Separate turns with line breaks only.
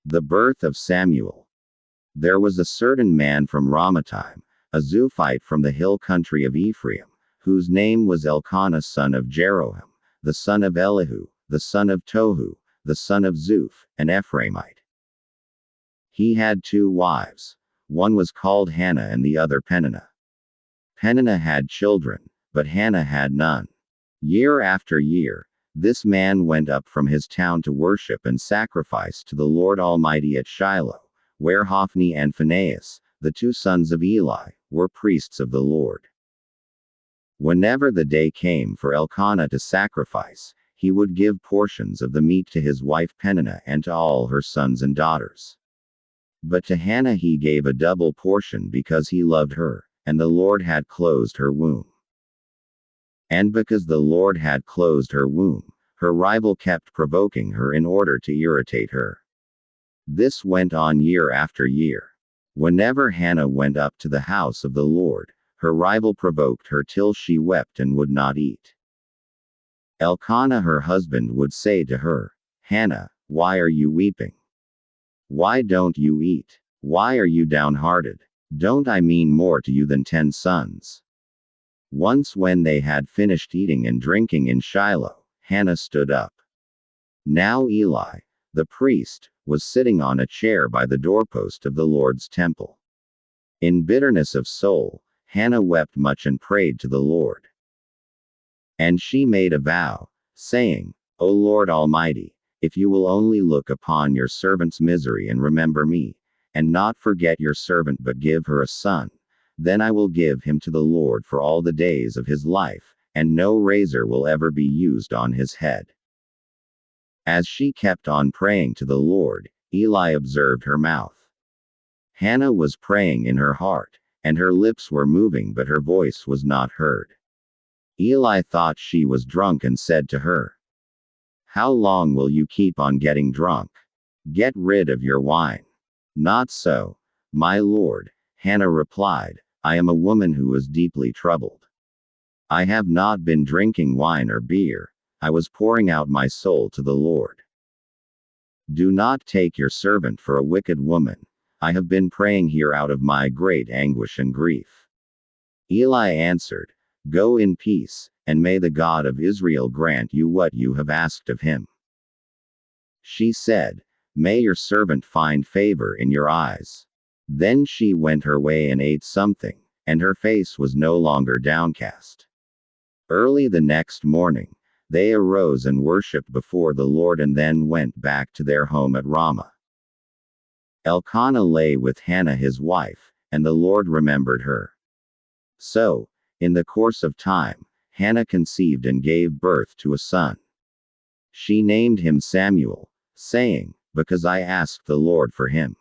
The birth of Samuel. There was a certain man from Ramathaim, a Zuphite from the hill country of Ephraim, whose name was Elkanah son of Jeroham, the son of Elihu, the son of Tohu, the son of Zuph, an Ephraimite. He had 2 wives. One was called Hannah and the other Peninnah. Peninnah had children, but Hannah had none. Year after year, this man went up from his town to worship and sacrifice to the Lord Almighty at Shiloh, where Hophni and Phinehas, the 2 sons of Eli, were priests of the Lord. Whenever the day came for Elkanah to sacrifice, he would give portions of the meat to his wife Peninnah and to all her sons and daughters. But to Hannah he gave a double portion because he loved her, and the Lord had closed her womb. And because the Lord had closed her womb, her rival kept provoking her in order to irritate her. This went on year after year. Whenever Hannah went up to the house of the Lord, her rival provoked her till she wept and would not eat. Elkanah her husband would say to her, "Hannah, why are you weeping? Why don't you eat? Why are you downhearted? Don't I mean more to you than 10 sons?" Once when they had finished eating and drinking in Shiloh, Hannah stood up. Now Eli, the priest, was sitting on a chair by the doorpost of the Lord's temple. In bitterness of soul, Hannah wept much and prayed to the Lord. And she made a vow, saying, "O Lord Almighty, if you will only look upon your servant's misery and remember me, and not forget your servant but give her a son, then I will give him to the Lord for all the days of his life, and no razor will ever be used on his head." As she kept on praying to the Lord, Eli observed her mouth. Hannah was praying in her heart, and her lips were moving but her voice was not heard. Eli thought she was drunk and said to her, "How long will you keep on getting drunk? Get rid of your wine." "Not so, my lord," Hannah replied, "I am a woman who is deeply troubled. I have not been drinking wine or beer, I was pouring out my soul to the Lord. Do not take your servant for a wicked woman, I have been praying here out of my great anguish and grief." Eli answered, "Go in peace, and may the God of Israel grant you what you have asked of him." She said, "May your servant find favor in your eyes." Then she went her way and ate something, and her face was no longer downcast. Early the next morning, they arose and worshipped before the Lord and then went back to their home at Ramah. Elkanah lay with Hannah his wife, and the Lord remembered her. So, in the course of time, Hannah conceived and gave birth to a son. She named him Samuel, saying, "Because I asked the Lord for him."